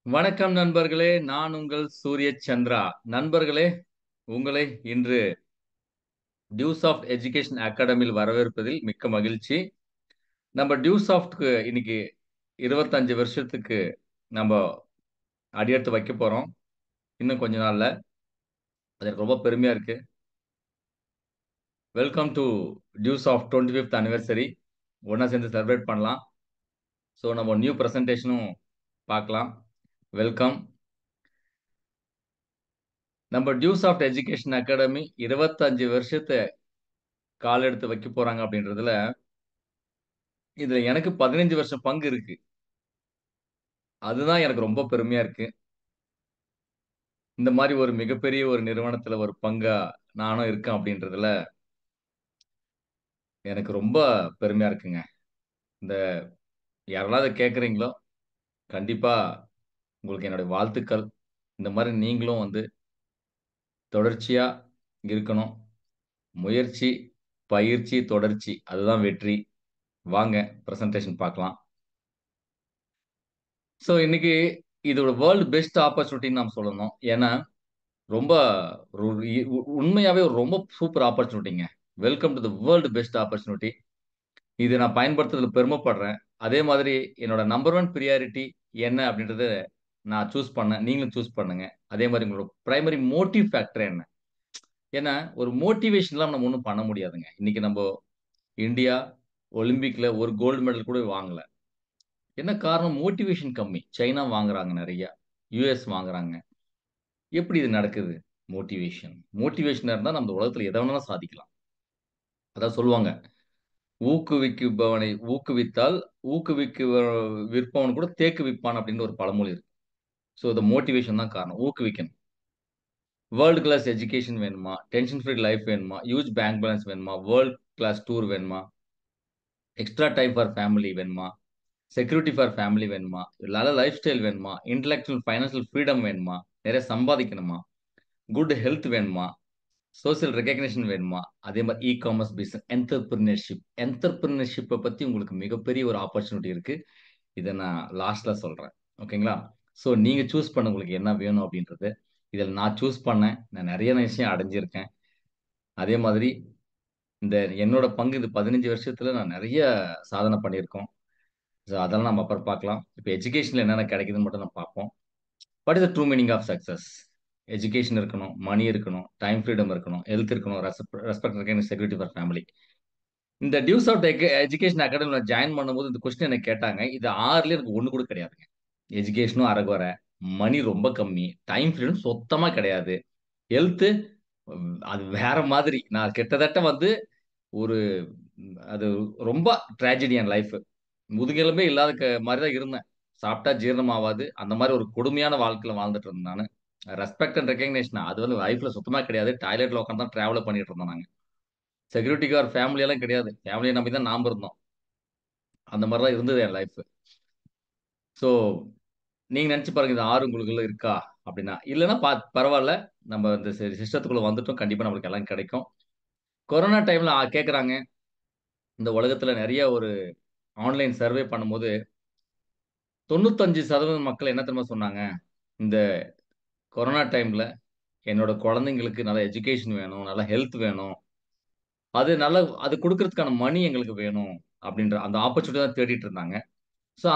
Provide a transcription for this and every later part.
வணக்கம் நண்பர்களே. நான் உங்கள் சூரிய சந்திரா. நண்பர்களே, உங்களை இன்று டியூஸ் ஆஃப்ட் எஜுகேஷன் அகாடமியில் வரவேற்பதில் மிக்க மகிழ்ச்சி. நம்ம டியூஸ் ஆஃப்ட்க்கு இன்னைக்கு 25 வருஷத்துக்கு நம்ப அடியெடுத்து வைக்கப் போறோம். இன்னும் கொஞ்ச நாள்ல. அது எனக்கு ரொம்ப பெருமையா இருக்கு. Welcome to Tusoft 25th anniversary. ஒண்ணா சேர்ந்து செலிப்ரேட் பண்ணலாம். நம்ம நியூ பிரசன்டேஷனும் பார்க்கலாம். வெல்கம். நம்ம டியூஸ் ஆஃப்ட் எஜுகேஷன் அகாடமி 25 வருஷத்த கால் எடுத்து வைக்கப் போறாங்க அப்படின்றதுல இதுல எனக்கு 15 வருஷம் பங்கு இருக்கு. அதுதான் எனக்கு ரொம்ப பெருமையா இருக்கு. இந்த மாரி ஒரு மிகப்பெரிய ஒரு நிறுவனத்துல ஒரு பங்கா நானும் இருக்கேன் அப்படின்றதுல எனக்கு ரொம்ப பெருமையா இருக்குங்க. இந்த யாரெல்லாம் இத கேட்கிறீங்களோ, கண்டிப்பா உங்களுக்கு என்னுடைய வாழ்த்துக்கள். இந்த மாரி நீங்களும் தொடர்ச்சியா இருக்கணும். முயற்சி, பயிற்சி, தொடர்ச்சி அதுதான் வெற்றி. வாங்க பிரசன்டேஷன் பார்க்கலாம். இன்னைக்கு இதோட வேர்ல்ட் பெஸ்ட் ஆப்பர்ச்சுனிட்டின்னு நாம் சொல்லணும். ஏன்னா ரொம்ப ஒரு உண்மையாவே ஒரு ரொம்ப சூப்பர் ஆப்பர்ச்சுனிட்டிங்க. Welcome to the world best opportunity. இது நான் பயன்படுத்துறதுல பெருமைப்படுறேன். அதே மாதிரி என்னோட நம்பர் 1 பிரியாரிட்டி என்ன அப்படின்றத நான் சூஸ் பண்ணேன். நீங்களும் சூஸ் பண்ணுங்க. அதே மாரி உங்களோட பிரைமரி மோட்டிவ் ஃபேக்டர் என்ன? ஏன்னா ஒரு மோட்டிவேஷன் இல்லாம நம்ம ஒண்ணும் பண்ண முடியாதுங்க. இன்னைக்கு இந்தியா ஒலிம்பிக்ல ஒரு கோல்டு மெடல் கூட வாங்கல. என்ன காரணம்? மோட்டிவேஷன் கம்மி. சைனா வாங்குறாங்க நெறைய. யுஎஸ் வாங்குறாங்க. எப்படி இது நடக்குது? மோட்டிவேஷன். மோட்டிவேஷனா இருந்தா நம்ம இந்த உலகத்துல எத வேணாலும் சாதிக்கலாம். அதான் சொல்லுவாங்க. ஊக்குவிக்குபவனை ஊக்குவித்தால், ஊக்குவிக்கு விற்பவன் கூட தேக்கு விப்பான் அப்படின்னு ஒரு பழமொழி இருக்கு. இந்த மோட்டிவேஷன் தான் காரணம். ஊக்குவிக்கணும். வேர்ல்ட் கிளாஸ் எஜுகேஷன் வேணுமா? டென்ஷன் ஃப்ரீ லைஃப் வேணுமா? ஹியூஜ் பேங்க் பேலன்ஸ் வேணுமா? வேர்ல்ட் கிளாஸ் டூர் வேணுமா? எக்ஸ்ட்ரா டைம் ஃபார் ஃபேமிலி வேணுமா? செக்யூரிட்டி ஃபார் ஃபேமிலி வேணுமா? நல்ல லைஃப் ஸ்டைல் வேணுமா? இன்டலெக்சுவல் ஃபைனான்சியல் ஃப்ரீடம் வேணுமா? நிறைய சம்பாதிக்கணுமா? குட் ஹெல்த் வேணுமா? சோசியல் ரெகக்னிஷன் வேணுமா? அதே மாரி காமர்ஸ் பிசினஸ் என்டர்பிரினர்ஷிப்ப பத்தி உங்களுக்கு மிகப்பெரிய ஒரு ஆப்பர்ச்சுனிட்டி இருக்கு. இத நான் லாஸ்ட்ல சொல்றேன். ஓகேங்களா? நீங்க சூஸ் பண்ணுங்க உங்களுக்கு என்ன வேணும் அப்படின்றது. இதில நான் சூஸ் பண்ணேன். நான் நெறைய விஷயம் அடைஞ்சிருக்கேன். அதே மாதிரி இந்த என்னோட பங்கு இந்த 15 வருஷத்துல நான் நெறைய சாதனை பண்ணியிருக்கோம். அதெல்லாம் நம்ம அப்புறம் பார்க்கலாம். இப்ப எஜுகேஷன்ல என்னென்ன கிடைக்குதுன்னு மட்டும் நம்ம பார்ப்போம். What is the true meaning of success? Education இருக்கணும், மனி இருக்கணும், டைம் ஃப்ரீடம் இருக்கணும், ஹெல்த் இருக்கணும், respect recognition security for family. இந்த டியூஸ் ஆஃப் எஜுகேஷன் அகாடமில ஜாயின் பண்ணும்போது இந்த கொஸ்டின் எனக்கு கேட்டாங்க. இது 6ல எனக்கு 1 கூட கிடையாதுங்க. எஜுகேஷனும் அரகொற, மணி ரொம்ப கம்மி, டைம் ஃப்ரீடம் சுத்தமா கிடையாது. ஹெல்த் அது வேற மாதிரி. நான் கிட்டத்தட்ட ஒரு அது ரொம்ப ட்ராஜடி என் லைஃப். முதுகெலும்பே இல்லாத மாரி தான் இருந்தேன். சாப்பிட்டா ஜீரணம் ஆவாது. அந்த மாரி ஒரு கொடுமையான வாழ்க்கையில வாழ்ந்துட்டு இருந்தேன் நானு. ரெஸ்பெக்ட் அண்ட் ரெகக்னிஷன் அது லைஃப்ல சுத்தமா கிடையாது. டாய்லெட்ல உட்கார்ந்து தான் டிராவலே பண்ணிட்டு இருந்தோம் நாங்க. செக்யூரிட்டி கார்ட் ஃபேமிலி எல்லாம் கிடையாது. ஃபேமிலிய நம்பி தான் நாம இருந்தோம். அந்த மாரி தான் இருந்தது என் லைஃப். ஸோ நீங்க நெனச்சு பாருங்க இது 6 உங்களுக்குள்ள இருக்கா? அப்டின்னா. இல்லன்னா பரவால்ல. நம்ம இந்த சிஸ்டத்துக்குள்ள வந்துட்டோம். கண்டிப்பா நம்மளுக்கு எல்லாம் கிடைக்கும். கொரோனா டைம்ல கேட்கறாங்க. இந்த உலகத்துல நெறைய ஒரு ஆன்லைன் சர்வே பண்ணும்போது 95% மக்கள் என்ன தெரியுமா சொன்னாங்க? இந்த கொரோனா டைம்ல என்னோட குழந்தைங்களுக்கு நல்ல எஜுகேஷன் வேணும். நல்ல ஹெல்த் வேணும். அது குடுக்கறதுக்கான மனி எங்களுக்கு வேணும். அப்டின்ற அந்த ஆப்பர்ச்சுனிட்டி தான் தேடிட்டு இருந்தாங்க.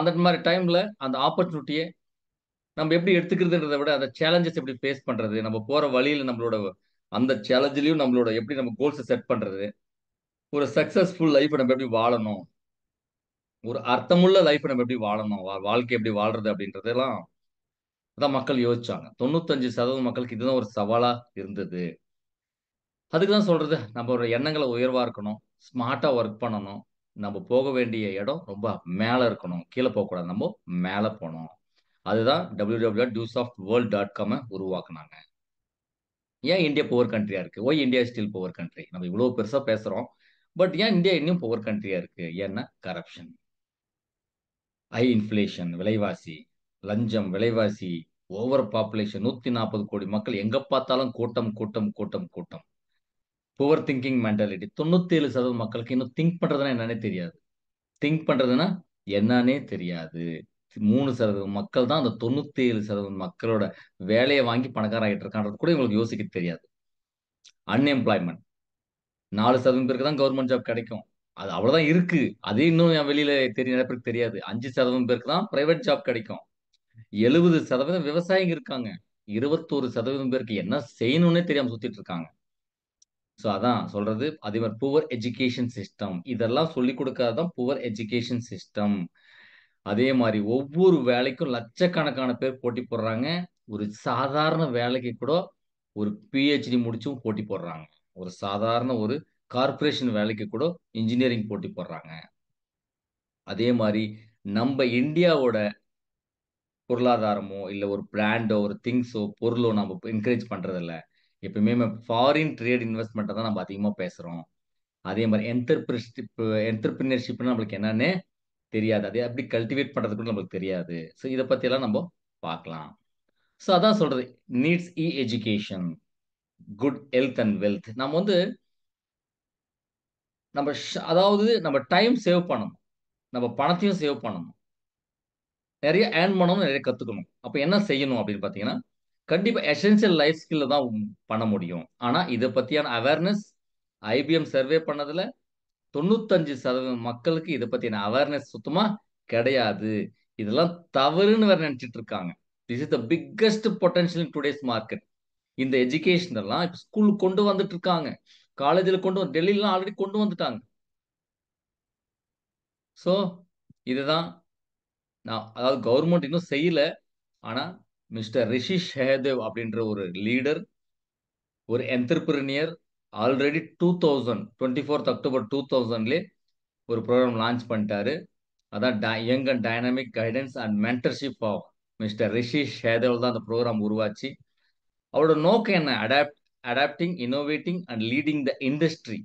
அந்த மாரி டைம்ல அந்த ஆப்பர்ச்சுனிட்டிய நம்ம எப்படி எடுத்துக்கிறதுன்றத விட, அந்த சேலஞ்சஸ் எப்படி ஃபேஸ் பண்றது? நம்ம போற வழியில அந்த சேலஞ்சிலயும் எப்படி நம்ம கோல்ஸ செட் பண்றது? ஒரு சக்சஸ்ஃபுல் லைஃப்ப நம்ம எப்படி வாழணும்? ஒரு அர்த்தமுள்ள லைஃப்ப நம்ம எப்படி வாழணும்? வாழ்க்கை எப்படி வாழ்றது? அப்படின்றதெல்லாம் அதான் மக்கள் யோசிச்சாங்க. 95% மக்களுக்கு இதுதான் ஒரு சவாலா இருந்தது. அதுக்கு தான் சொல்றது, நம்மளோட எண்ணங்கள உயர்வா இருக்கணும். ஸ்மார்ட்டா வொர்க் பண்ணணும். நம்ம போக வேண்டிய இடம் ரொம்ப மேல இருக்கணும். கீழ போக்கூடாது. மேல போணும். அதுதான் www.dewsoftworld.com உருவாக்குனாங்க. ஏன் இந்தியா புவர் கண்ட்ரியா இருக்கு? Y India is still poor country? நம்ம இவ்ளோ பெருசா பேசுறோம். பட் ஏன் இந்தியா இன்னும் புவர் கண்ட்ரியா இருக்கு? ஏன்னா கரப்ஷன், ஹை இன்ஃப்ளேஷன் விலைவாசி, லஞ்சம், விலைவாசி, ஓவர் பாப்புலேஷன் 140 கோடி மக்கள் எங்க பார்த்தாலும் கூட்டம், கூட்டம், கூட்டம், கூட்டம். புவர் திங்கிங் மென்டாலிட்டி 97% மக்களுக்கு இன்னும் திங்க் பண்றதுன்னா என்னன்னே தெரியாது. திங்க் பண்றதுன்னா என்னன்னே தெரியாது. 3% மக்கள் தான் அந்த 97% மக்களோட வேலையை வாங்கி பணக்காரராகிட்டு இருக்கான்றது கூட இவங்களுக்கு யோசிக்க தெரியாது. அன்எம்ப்ளாய்மெண்ட் 4% பேருக்கு தான் கவர்மெண்ட் ஜாப் கிடைக்கும். அது அவ்வளவுதான் இருக்கு. அது இன்னும் என் வெளியில நிறைய பேருக்கு தெரியாது. 5% பேருக்கு தான் பிரைவேட் ஜாப் கிடைக்கும். 70% விவசாயிங்க இருக்காங்க. 21% பேருக்கு என்ன செய்யணும்னே தெரியாம சுத்திட்டு இருக்காங்க. சோ அதான் சொல்றது. அதே மாரி புவர் எஜுகேஷன் சிஸ்டம். இதெல்லாம் சொல்லிக் குடுக்காதது தான் புவர் எஜுகேஷன் சிஸ்டம். அதே மாரி ஒவ்வொரு வேலைக்கும் லட்சக்கணக்கான பேர் போட்டி போடுறாங்க. ஒரு சாதாரண வேலைக்கு கூட ஒரு பிஹெச்டி முடிச்சும் போட்டி போடுறாங்க. ஒரு சாதாரண ஒரு கார்ப்பரேஷன் வேலைக்கு கூட இன்ஜினியரிங் போட்டி போடுறாங்க. அதே மாரி நம்ப இந்தியாவோட பொருளாதாரமோ, இல்ல ஒரு பிராண்டோ, ஒரு திங்ஸோ, பொருளோ நம்ம என்கரேஜ் பண்றதில்ல. எப்பவுமே ஃபாரின் ட்ரேட் இன்வெஸ்ட்மென்ட்ட தான் நம்ம அதிகமா பேசுறோம். அதே மாரி என்டர்பிரினியர்ஷிப்னா நம்மளுக்கு என்னன்னே தெரியாது. அத எப்படி கல்டிவேட் பண்றது கூட நம்மளுக்கு தெரியாது. ஸோ இத பத்தியெல்லாம் நம்ப பார்க்கலாம். ஸோ அதான் சொல்றது. Needs education, good health and wealth. நம்ம வந்து அதாவது நம்ம டைம் சேவ் பண்ணணும். நம்ம பணத்தையும் சேவ் பண்ணணும். நெறைய ஏர்ன் பண்ணணும், நெறைய கத்துக்கணும். அப்ப என்ன செய்யணும் அப்படின்னு பார்த்தீங்கன்னா, கண்டிப்பா எசென்ஷியல் லைஃப் ஸ்கில்ல தான் பண்ண முடியும். ஆனா இத பத்தியான அவேர்னஸ் ஐபிஎம் சர்வே பண்ணதுல 95% மக்களுக்கு இத பத்தின அவேர்னஸ் சுத்தமா கிடையாது. இதெல்லாம் தவறுன்னு வேற நெனச்சுட்டு இருக்காங்க. This is the biggest potential in today's market. இந்த எஜுகேஷன் எல்லாம் இப்ப ஸ்கூலுக்கு கொண்டு வந்துட்டு இருக்காங்க. காலேஜ்ல டெல்லிலாம் ஆல்ரெடி கொண்டு வந்துட்டாங்க. சோ இதுதான் அதாவது கவர்ன்மெண்ட் இன்னும் செய்யல. ஆனா மிஸ்டர் ரிஷி ஷெஹதேவ் அப்படின்ற ஒரு லீடர், ஒரு என்டர்பிரினியர் ஆல்ரெடி 24th அக்டோபர் 2000லே ஒரு ப்ரோக்ராம் லான்ச் பண்ணிட்டாரு. அதான் young and dynamic guidance and mentorship of mister Rishi Shedev தான் அந்த ப்ரோக்ராம் உருவாச்சு. அவரோட நோக்கம் என்ன? Adapting, innovating and leading the industry.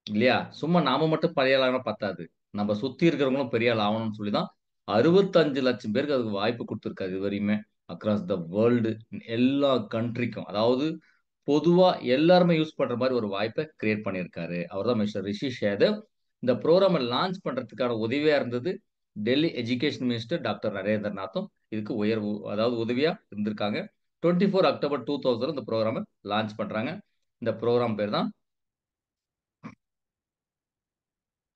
இல்லையா? சும்மா நாம மட்டும் பெரிய ஆள் ஆனா பத்தாது. நம்ம சுத்தி இருக்கிறவங்களும் பெரிய ஆள் ஆகணும்னு சொல்லி தான் 65 லட்சம் பேருக்கு அதுக்கு வாய்ப்பு குடுத்திருக்காரு இதுவரையுமே. அக்ராஸ் த வேர்ல்டு எல்லா கண்ட்ரிக்கும். அதாவது பொதுவா எல்லாருமே யூஸ் பண்ற மாரி ஒரு வாய்ப்ப கிரியேட் பண்ணியிருக்காரு. அவர்தான் மிஸ்டர் ரிஷி சேதவ். இந்த புரோகிராம லான்ச் பண்றதுக்கான உதவியா இருந்தது டெல்லி எஜுகேஷன் மினிஸ்டர் டாக்டர் நரேந்திரநாத்தும் இதுக்கு அதாவது உதவியா இருந்திருக்காங்க. 24 அக்டோபர் 2000 இந்த புரோகிராம லான்ச் பண்றாங்க. இந்த புரோகிராம் பேர் தான்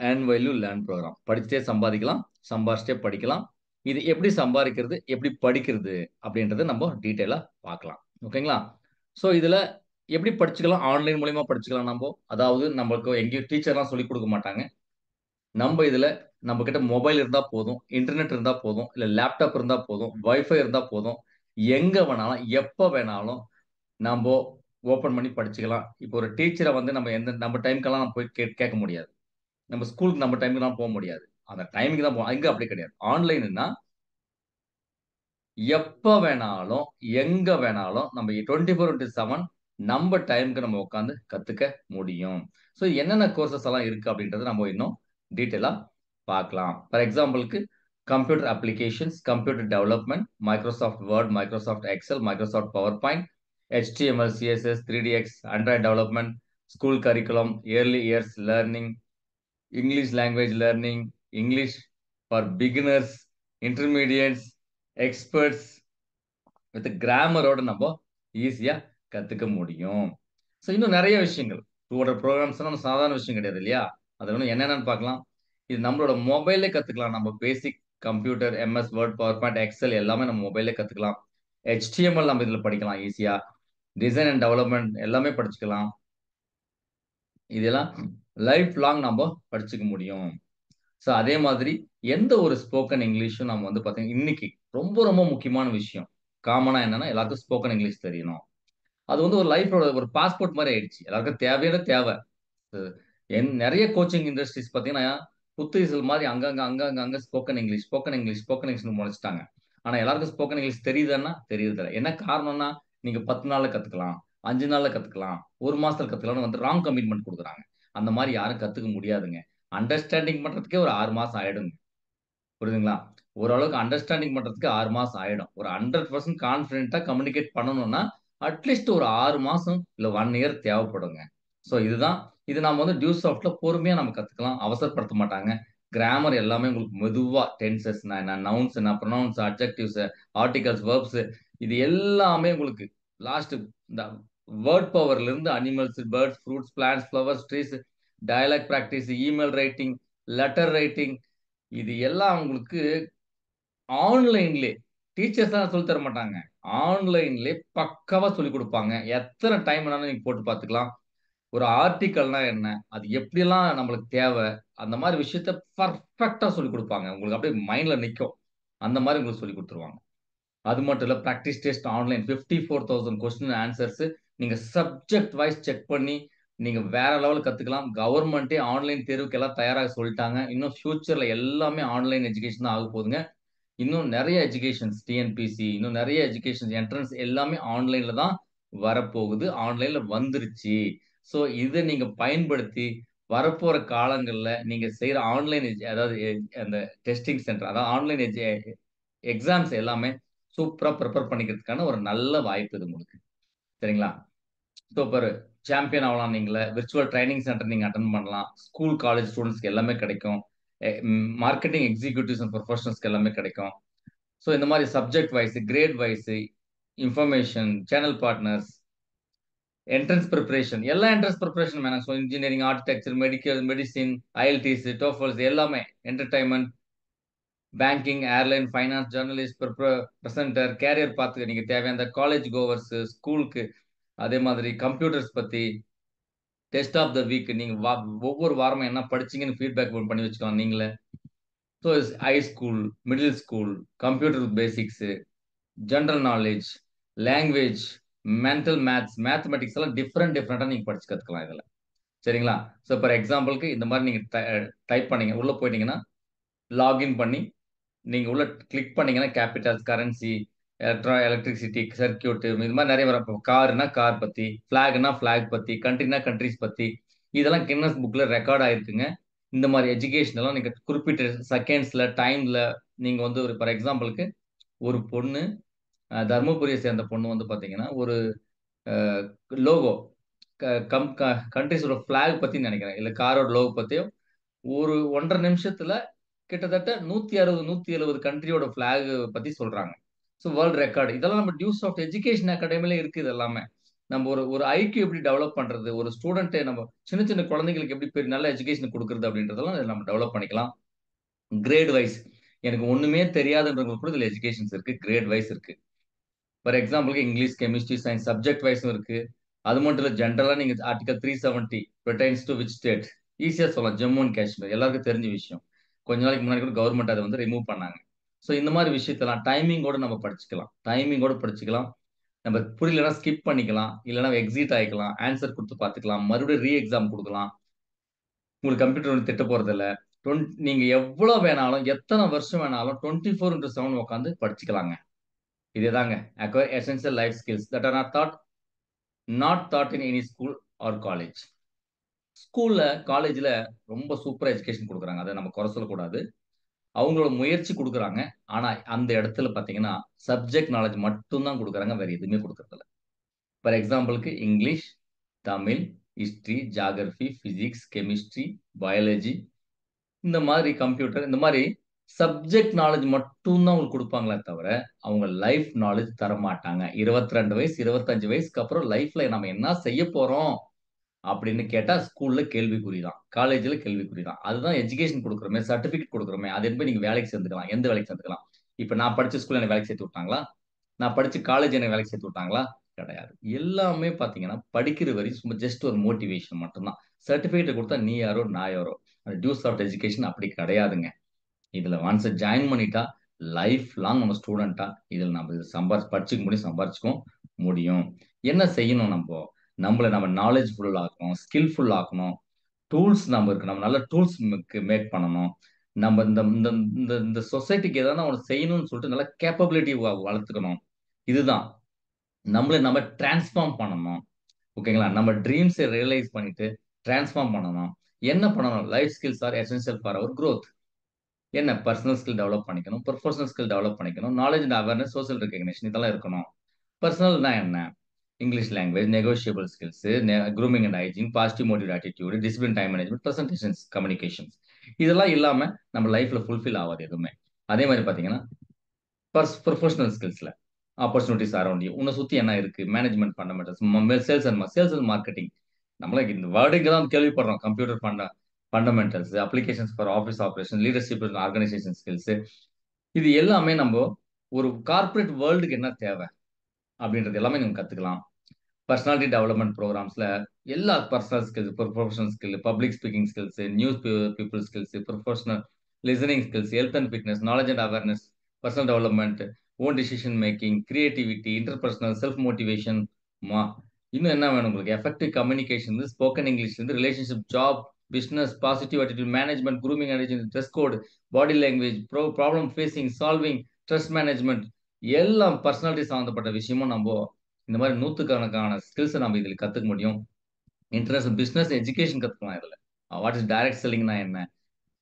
ஏர்ன் வேல்யூ லேர்ன் ப்ரோக்ராம். படிச்சுட்டே சம்பாதிக்கலாம், சம்பாரிச்சுட்டே படிக்கலாம். இது எப்படி சம்பாதிக்கிறது, எப்படி படிக்கிறது அப்படின்றத நம்ம டீட்டெயிலா பார்க்கலாம். ஓகேங்களா? ஸோ இதுல எப்படி படிச்சுக்கலாம்? ஆன்லைன் மூலியமா படிச்சுக்கலாம் நம்போ. அதாவது நம்மளுக்கு எங்கேயும் டீச்சர்லாம் சொல்லிக் குடுக்க மாட்டாங்க. நம்ம இதுல நம்ம கிட்ட மொபைல் இருந்தா போதும், இன்டர்நெட் இருந்தா போதும், இல்ல லேப்டாப் இருந்தா போதும், வைஃபை இருந்தா போதும். எங்க வேணாலும், எப்ப வேணாலும் நம்போ ஓப்பன் பண்ணி படிச்சுக்கலாம். இப்போ ஒரு டீச்சர வந்து நம்ம டைம்க்கெல்லாம் போய் கேட்க முடியாது. நம்ம ஸ்கூலுக்கு நம்ம டைமுக்குலாம் போ முடியாது. அந்த டைமுக்கு தான் இங்க அப்படி கிடையாது. ஆன்லைன்னா எப்ப வேணாலும், எங்க வேணாலும் நம்ம 24/7 நம்ம டைம்க்கு நம்ம உட்கார்ந்து கத்துக்க முடியும். ஸோ என்னென்ன கோர்சஸ் எல்லாம் இருக்கு அப்படின்றத நம்ம இன்னும் டீட்டெயிலா பார்க்கலாம். ஃபார் எக்ஸாம்பிள்க்கு computer applications, computer development, Microsoft Word, Microsoft Excel, Microsoft PowerPoint, HTML, CSS, 3DX, Android development, school curriculum, early years learning, English language learning, English for beginners, intermediates, experts with கிராமரோட நம்ம ஈஸியா கத்துக்க முடியும். So இன்னும் நிறைய விஷயங்கள் 200 programs சாதாரண விஷயம் கிடையாது இல்லையா? அது இன்னும் என்னென்னு பார்க்கலாம். இது நம்மளோட மொபைல்லே கத்துக்கலாம். நம்ம basic computer, MS word, PowerPoint, Excel எல்லாமே நம்ம மொபைல்லே கத்துக்கலாம். HTML நம்ம இதுல படிக்கலாம் ஈஸியா. டிசைன் அண்ட் டெவலப்மெண்ட் எல்லாமே படிச்சுக்கலாம். இதெல்லாம் லைஃப் லாங் நம்ம படிச்சுக்க முடியும். ஸோ அதே மாதிரி எந்த ஒரு ஸ்போக்கன் இங்கிலீஷும் நம்ம வந்து பார்த்தீங்கன்னா, இன்னைக்கு ரொம்ப ரொம்ப முக்கியமான விஷயம். காமனா என்னன்னா எல்லாருக்கும் ஸ்போக்கன் இங்கிலீஷ் தெரியணும். அது வந்து ஒரு லைஃபோட ஒரு பாஸ்போர்ட் மாரி ஆயிடுச்சு. எல்லாருக்கும் தேவையான தேவை. நெறைய கோச்சிங் இண்டஸ்ட்ரீஸ் பார்த்தீங்கன்னா, புத்தீசல் மாரி அங்கங்க, அங்கங்க, அங்க spoken English, spoken English, spoken இங்கிலீஷ்னு மொழச்சுட்டாங்க. ஆனா எல்லாருக்கும் ஸ்போக்கன் இங்கிலீஷ் தெரியுதான்னா, தெரியறதில்ல. என்ன காரணம்னா, நீங்க 10 நாள்ல கத்துக்கலாம், 5 நாள்ல கத்துக்கலாம், 1 மாசத்துல கத்துக்கலாம்னு வந்து ராங் கமிட்மென்ட் குடுக்குறாங்க. அந்த மாரி யாரும் கத்துக்க முடியாதுங்க. அண்டர்ஸ்டாண்டிங் பண்றதுக்கே ஒரு 6 மாசம் ஆயிடுங்க. புரியுதுங்களா? ஓரளவுக்கு அண்டர்ஸ்டாண்டிங் பண்றதுக்கு 6 மாசம் ஆயிடும். ஒரு 100% கான்ஃபிடென்ட்டா கம்யூனிகேட் பண்ணணும்னா, அட்லீஸ்ட் ஒரு 6 மாசம் இல்ல 1 இயர் தேவைப்படுங்க. ஸோ இதுதான் இது நாம வந்து டியூ சாஃப்ட்ல பொறுமையா நம்ம கத்துக்கலாம். அவசரப்படுத்த மாட்டாங்க. கிராமர் எல்லாமே உங்களுக்கு மெதுவா டென்சஸ் என்ன, நவுன்ஸ் என்ன, ப்ரொனவுன்ஸ், அட்ஜெக்டிவ்ஸ், ஆர்டிகல்ஸ், வெர்ப்ஸ், இது எல்லாமே உங்களுக்கு லாஸ்ட் இந்த வேர்ட் பவர்ல இருந்து animals, birds, fruits, plants, flowers, trees, dialogue practice, email writing, letter writing, இது எல்லாம் உங்களுக்கு ஆன்லைன்லே டீச்சர்ஸ் தான் சொல்லி தர மாட்டாங்க. ஆன்லைன்லே பக்காவா சொல்லிக் குடுப்பாங்க. எத்தன டைம் வேணாலும் நீங்க போட்டு பார்த்துக்கலாம். ஒரு ஆர்டிக்கல்னா என்ன? அது எப்படியெல்லாம் நம்மளுக்கு தேவை? அந்த மாரி விஷயத்த பெர்ஃபெக்ட்டா சொல்லிக் குடுப்பாங்க. உங்களுக்கு அப்படியே மைண்ட்ல நிக்கும். அந்த மாரி உங்களுக்கு சொல்லிக் குடுத்துருவாங்க. அது மட்டும் இல்ல practice test online 54,000 question answers நீங்க சப்ஜெக்ட் வைஸ் செக் பண்ணி, நீங்க வேற லெவல் கத்துக்கலாம். கவர்ன்மென்ட்டே ஆன்லைன் தேர்வுக்கு எல்லாம் தயாராக சொல்லிட்டாங்க. இன்னும் ஃபியூச்சர்ல எல்லாமே ஆன்லைன் எஜுகேஷன் தான் ஆகப் போகுதுங்க. இன்னும் நெறைய எஜுகேஷன்ஸ் டிஎன்பிசி, இன்னும் நெறைய எஜுகேஷன்ஸ் என்ட்ரன்ஸ் எல்லாமே ஆன்லைன்ல தான் வரப்போகுது. ஆன்லைன்ல வந்துருச்சு. ஸோ இத நீங்க பயன்படுத்தி வரப்போற காலங்கள்ல நீங்க செய்ற ஆன்லைன் அதாவது அந்த டெஸ்டிங் சென்டர் அதாவது ஆன்லைன் எக்ஸாம்ஸ் எல்லாமே சூப்பரா பிரிப்பேர் பண்ணிக்கிறதுக்கான ஒரு நல்ல வாய்ப்பு இது உங்களுக்கு. சரிங்களா? சூப்பர். சாம்பியன் ஆவலாம் நீங்கள. விர்ச்சுவல் ட்ரெய்னிங் சென்டர் நீங்க அட்டெண்ட் பண்ணலாம். ஸ்கூல், காலேஜ் ஸ்டூடண்ட்ஸ்க்கு எல்லாமே கிடைக்கும். மார்க்கெட்டிங் எக்ஸிக்யூட்டிவ்ஸ் அண்ட் புரொஃபஷனல்ஸ்க்கு எல்லாமே கிடைக்கும். ஸோ இந்த மாரி subject wise, grade wise, information, channel partners, entrance preparation எல்லா என்ட்ரன்ஸ் பிரிப்பரேஷன் வேணாம். So engineering, architecture, medical, medicine, IELTS, TOEFLs எல்லாமே entertainment, banking, airline, finance, journalist, presenter, career பாத்துக்க நீங்க தேவையான அந்த காலேஜ் கோவர்ஸ், ஸ்கூலுக்கு அதே மாதிரி கம்ப்யூட்டர்ஸ் பத்தி டெஸ்ட் ஆஃப் த வீக் நீங்க ஒவ்வொரு வாரமும் என்ன படிச்சீங்கன்னு ஃபீட்பேக் பண்ணி வச்சுக்கலாம் நீங்களே. So high school, middle school, computer basics, general knowledge, language, mental maths, mathematics எல்லாம் டிஃப்ரெண்டா நீங்க படிச்சு கத்துக்கலாம் இதுல. சரிங்களா? ஸோ ஃபார் எக்ஸாம்பிள்க்கு இந்த மாதிரி நீங்க டைப் பண்ணீங்க. உள்ள போயிட்டீங்கன்னா, லாகின் பண்ணி நீங்க உள்ள கிளிக் பண்ணீங்கன்னா கேபிட்டல்ஸ், கரன்சி, எலக்ட்ரிசிட்டி, சர்க்யூட் இது மாதிரி நிறைய வரும். இப்போ கார்னா கார் பத்தி, ஃபிளாக்னா ஃபிளாக் பத்தி, கண்ட்ரினா கண்ட்ரிஸ் பத்தி, இதெல்லாம் கின்னஸ் புக்ல ரெக்கார்ட் ஆயிருக்குங்க. இந்த மாதிரி எஜுகேஷன் எல்லாம் நீங்க குறிப்பிட்ட செகண்ட்ஸ்ல, டைம்ல நீங்க வந்து ஒரு ஃபார் எக்ஸாம்பிளுக்கு ஒரு பொண்ணு தர்மபுரியை சேர்ந்த பொண்ணு வந்து பாத்தீங்கன்னா ஒரு லோகோ கண்ட்ரிஸோட பிளாக் பத்தி நினைக்கிறேன் இல்ல காரோட லோகோ பத்தியோ ஒரு 1.5 நிமிஷத்துல கிட்டத்தட்ட 160 170 கண்ட்ரியோட பிளாக் பத்தி சொல்றாங்க. ஸோ வேர்ல்ட் ரெக்கார்டு இதெல்லாம் நம்ம டியூஸ் ஆஃப் எஜுகேஷன் அகாடமில இருக்கு. இது எல்லாமே நம்ம ஒரு ஒரு ஐக்கியூ எப்படி டெவலப் பண்றது, ஒரு ஸ்டூடெண்ட் நம்ம சின்ன சின்ன குழந்தைங்களுக்கு எப்படி பெரிய நல்ல எஜுகேஷன் கொடுக்கறது அப்படின்றதெல்லாம் நம்ம டெவலப் பண்ணிக்கலாம். கிரேட் வைஸ் எனக்கு ஒண்ணுமே தெரியாதுன்றவங்களுக்கு கூட இதுல எஜுகேஷன்ஸ் இருக்கு. கிரேட் வைஸ் இருக்கு. ஃபார் எக்ஸாம்பிளுக்கு இங்கிலீஷ், கெமிஸ்ட்ரி, சயின்ஸ் சப்ஜெக்ட் வைஸும் இருக்கு. அது மட்டும் இல்ல ஜென்ரலா நீங்க ஆர்டிகல் 370 பெர்டைன்ஸ் டு விச் ஸ்டேட் ஈஸியா சொல்லலாம். ஜம்மு அண்ட் காஷ்மீர் எல்லாருக்கும் தெரிஞ்ச விஷயம். கொஞ்ச நாளைக்கு முன்னாடி கூட கவர்மெண்ட் அதை வந்து ரிமூவ் பண்ணாங்க. ஸோ இந்த மாதிரி விஷயத்தெல்லாம் டைமிங்கோட நம்ம படிச்சுக்கலாம். டைமிங்கோட படிச்சுக்கலாம். நம்ம புரியலன்னா ஸ்கிப் பண்ணிக்கலாம். இல்லைன்னா எக்ஸிட் ஆகிக்கலாம். ஆன்சர் கொடுத்து பார்த்துக்கலாம். மறுபடியும் ரீ எக்ஸாம் கொடுக்கலாம். உங்களுக்கு கம்ப்யூட்டர் ஒன்று திட்ட போறது இல்ல. நீங்க எவ்வளவு வேணாலும் எத்தனை வருஷம் வேணாலும் 24/7 உட்காந்து படிச்சுக்கலாங்க. இதுதாங்க acquire essential life skills that are not taught in any school or college. ஸ்கூல்ல, காலேஜ்ல ரொம்ப சூப்பரா எஜுகேஷன் குடுக்குறாங்க. அத நம்ம குறை சொல்லக்கூடாது. அவங்களோட முயற்சி குடுக்குறாங்க. ஆனா, அந்த இடத்துல பார்த்தீங்கன்னா, சப்ஜெக்ட் நாலேட்ஜ் மட்டும் தான் குடுக்குறாங்க. வேற எதுவுமே குடுக்குறதில்ல. ஃபார் எக்ஸாம்பிள்க்கு English, Tamil, history, geography, physics, chemistry, biology இந்த மாதிரி கம்ப்யூட்டர் இந்த மாதிரி சப்ஜெக்ட் நாலேட்ஜ் மட்டும் தான் உங்களுக்கு குடுப்பாங்களே தவிர, அவங்க லைஃப் நாலேட்ஜ் தரமாட்டாங்க. 22 வயசு, 25 வயசுக்கு அப்புறம் லைஃப்ல நம்ம என்ன செய்ய போறோம்? அப்படின்னு கேட்டா ஸ்கூல்ல கேள்விக்குறி தான். காலேஜ்ல கேள்விக்குறி தான். அதுதான் எஜுகேஷன் குடுக்குறோமே, சர்டிபிகேட் குடுக்குறோமே, அது போய் நீங்க வேலைக்கு சேர்ந்துக்கலாம். எந்த வேலைக்கு சேர்ந்துக்கலாம். இப்ப நான் படிச்ச ஸ்கூல்ல என்ன வேலைக்கு சேர்த்து விட்டாங்களா? நான் படிச்ச காலேஜ் என்ன வேலைக்கு சேர்த்து விட்டாங்களா? கிடையாது. எல்லாமே பார்த்தீங்கன்னா, படிக்கிற வரையும் சும்மா ஜஸ்ட் ஒரு மோட்டிவேஷன் மட்டும் தான். சர்டிபிகேட் குடுத்தா நீ யாரோ, நான் யாரோ. அந்த டியூஸ் ஆஃப் எஜுகேஷன் அப்படி கிடையாதுங்க. இதுல ஒன்ஸ் ஜாயின் பண்ணிட்டா, லைஃப் லாங் நம்ம ஸ்டூடெண்ட்டா இதுல நம்ம இது படிச்சுக்க முடியும், சம்பாரிச்சுக்கவும் முடியும். என்ன செய்யணும் நம்போ? நம்மள நம்ம நாலேட்ஜ்ஃபுல் ஆக்கணும், ஸ்கில்ஃபுல் ஆக்கணும். டூல்ஸ் நம்ம இருக்கு. நம்ம நல்ல டூல்ஸ் மேக் பண்ணணும். நம்ம இந்த இந்த இந்த இந்த சொசைட்டிக்கு எதனா ஒண்ணு செய்யணும்னு சொல்லிட்டு நல்ல கேப்பபிலிட்டி வளர்த்துக்கணும். இதுதான். நம்மள நம்ம டிரான்ஸ்ஃபார்ம் பண்ணணும். ஓகேங்களா? நம்ம ட்ரீம்ஸ ரியலைஸ் பண்ணிட்டு டிரான்ஸ்ஃபார்ம் பண்ணணும். என்ன பண்ணணும்? Life skills are essential for our growth. என்ன பர்சனல் ஸ்கில் டெவலப் பண்ணிக்கணும். ப்ரொஃபஷனல் ஸ்கில் டெவலப் பண்ணிக்கணும். Knowledge and awareness, social recognition இதெல்லாம் இருக்கணும். பர்சனல்னா என்ன? English language, negotiable skills, grooming and hygiene, positive motive attitude, discipline, time management, presentations, communications. இதெல்லாம் இல்லாம நம்ம லைஃப்ல ஃபுல்ஃபில் ஆகாது எதுவுமே. அதே மாதிரி பாத்தீங்கன்னா ப்ரொஃபஷனல் ஸ்கில்ஸ்ல ஆப்பர்ச்சுனிட்டிஸ் அரௌண்ட் யூ. உன்னை சுத்தி என்ன இருக்கு? Management fundamentals, sales and marketing. நம்மள இந்த வேர்டிங்க தான் கேள்விப்படுறோம். Computer fundamentals, applications for office operation, leadership organisation skills. இது எல்லாமே நம்ம ஒரு கார்ப்பரேட் வேர்ல்டுக்கு என்ன தேவை அப்படின்றது எல்லாமே நம்ம கத்துக்கலாம். பர்சனாலிட்டி டெவலப்மெண்ட் ப்ரோக்ராம்ஸ்ல எல்லா personal skills, professional skill, public speaking skills, news people skills, professional listening skills, health and fitness, knowledge and awareness, personal development, own decision making, creativity, interpersonal, self motivation. மா இன்னும் என்ன வேணும் உங்களுக்கு? Effective communication, spoken English, relationship, job, business, positive attitude, management, grooming and dress code, body language, problem facing, solving, stress management. எல்லாம் personality சம்மந்தப்பட்ட விஷயமும் நம்ம இந்த மாதிரி நூத்துக்கணக்கான ஸ்கில்ஸை நம்ம இதில் கத்துக்க முடியும். இன்டர்நேஷனல் பிசினஸ் எஜுகேஷன் கத்துக்கலாம் இதுல. வாட் இஸ் டைரக்ட் செல்லிங்னா என்ன,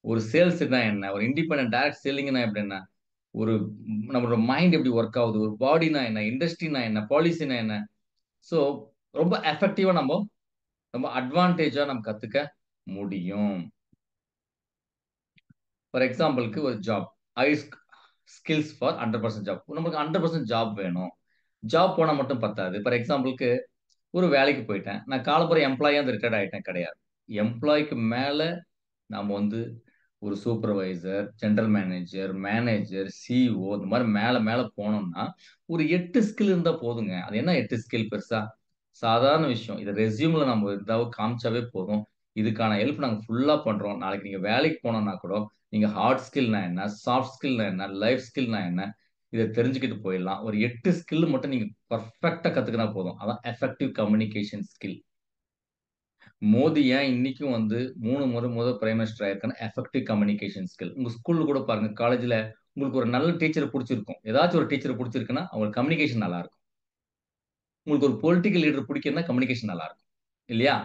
ஒரு சேல்ஸ்னா என்ன, ஒரு இண்டிபெண்டன்ட் டைரக்ட் செல்லிங்னா எப்படி, என்ன ஒரு நம்மளோட மைண்ட் எப்படி ஒர்க் ஆகுது, ஒரு பாடினா என்ன, இண்டஸ்ட்ரினா என்ன, பாலிசினா என்ன. ஸோ ரொம்ப எஃபெக்டிவா நம்ம ரொம்ப அட்வான்டேஜா நம்ம கத்துக்க முடியும். ஃபார் எக்ஸாம்பிளுக்கு ஒரு job, I skills for 100% job. நமக்கு 100% ஜாப் வேணும். ஜாப் போனா மட்டும் பத்தாது. ஃபார் எக்ஸாம்பிளுக்கு ஒரு வேலைக்கு போயிட்டேன். நான் காலப்புற எம்ப்ளாயியா வந்து ரிட்டயர்ட் ஆயிட்டேன் கிடையாது. எம்ப்ளாய்க்கு மேல நாம வந்து ஒரு supervisor, general manager, manager, CEO இந்த மாதிரி மேல மேல போனோம்னா ஒரு 8 ஸ்கில் இருந்தா போதுங்க. அது என்ன 8 ஸ்கில் பெருசா? சாதாரண விஷயம். இத ரெஸ்யூம்ல நம்ம இருந்தாவே காமிச்சாவே போதும். இதுக்கான ஹெல்ப் நாங்க ஃபுல்லா பண்றோம். நாளைக்கு நீங்க வேலைக்கு போனோம்னா கூட நீங்க ஹார்ட் ஸ்கில்னா என்ன, சாஃப்ட் ஸ்கில்னா என்ன, லைஃப் ஸ்கில்னா என்ன, இத தெரிஞ்சுக்கிட்டு போயிடலாம். ஒரு 8 ஸ்கில் மட்டும் நீங்க பெர்ஃபெக்ட்டா கத்துக்கினா போதும். அதான் எஃபெக்டிவ் கம்யூனிகேஷன் ஸ்கில். மோடி ஏன் இன்னைக்கும் வந்து 3 முறை பிரைம் மினிஸ்டர் ஆயிருக்கான எஃபெக்டிவ் கம்யூனிகேஷன் ஸ்கில். உங்க ஸ்கூல்ல கூட பாருங்க, காலேஜ்ல உங்களுக்கு ஒரு நல்ல டீச்சர் பிடிச்சிருக்கும். ஏதாச்சும் ஒரு டீச்சர் பிடிச்சிருக்குன்னா அவங்க கம்யூனிகேஷன் நல்லா இருக்கும். உங்களுக்கு ஒரு பொலிட்டிக்கல் லீடர் பிடிக்கும்னா கம்யூனிகேஷன் நல்லா இருக்கும். இல்லையா?